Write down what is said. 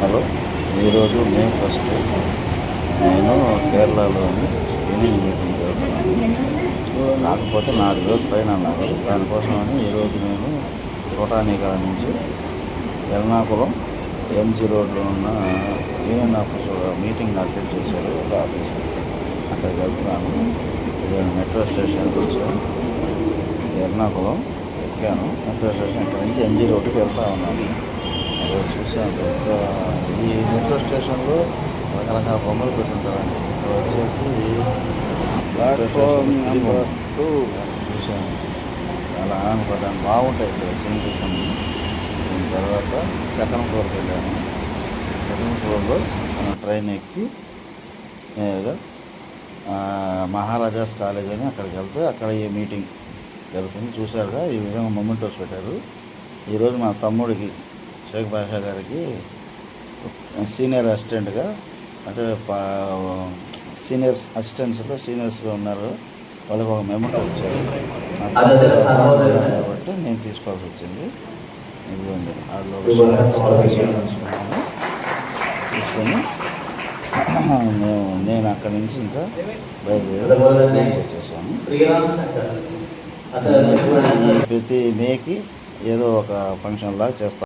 Hello, ఈరోజు మే 1 నేను కేరళలోని యూనియన్ మీటింగ్ వెళ్తున్నాను. కాకపోతే 4 రోజులు పైన అన్నారు. దానికోసమని ఈరోజు నేను కోటానీకర నుంచి ఎర్నాకుళం ఎంజీ రోడ్లో ఉన్న యూనియన్ ఆఫీస్ మీటింగ్ అటెండ్ చేశారు. ఒక ఆఫీస్ అక్కడికి వెళ్తున్నాను. ఇది మెట్రో స్టేషన్కి వచ్చాను. ఎర్నాకుళం ఎక్కాను. మెట్రో స్టేషన్ ఇక్కడ నుంచి ఎంజీ రోడ్డుకి వెళ్తా ఉన్నాను. అదే చూసాను. ఈ మెట్రో స్టేషన్లో రకరకాల బొమ్మలు పెట్టుంటారండి. ఇక్కడ వచ్చేసి ప్లాట్ఫామ్ నెంబర్ 2 చూసాను. చాలా ఆనందపడ్డాను. బాగుంటాయి ఇక్కడ సీనరీస్ అన్ని. దీని తర్వాత సెకండ్ ఫ్లోర్కి వెళ్ళాను. సెకండ్ ఫ్లోర్లో ట్రైన్ ఎక్కి నేరుగా మహారాజాస్ కాలేజ్ అని అక్కడికి వెళ్తే అక్కడ ఈ మీటింగ్ జరుగుతుంది. చూశారుగా, ఈ విధంగా మొమెంటోస్ పెట్టారు. ఈరోజు మా తమ్ముడికి షేక్ బాషా గారికి సీనియర్ అసిస్టెంట్గా, అంటే సీనియర్స్ అసిస్టెంట్స్లో సీనియర్స్గా ఉన్నారు. వాళ్ళకి ఒక మెమోటో ఇచ్చారు. కాబట్టి నేను తీసుకోవాల్సి వచ్చింది. ఇదిగోండి, వాళ్ళు తీసుకున్నాను. తీసుకొని నేను అక్కడి నుంచి ఇంకా బయలుదేరి వచ్చేసాను. ప్రతి మేకి ఏదో ఒక ఫంక్షన్ లాగా చేస్తాను.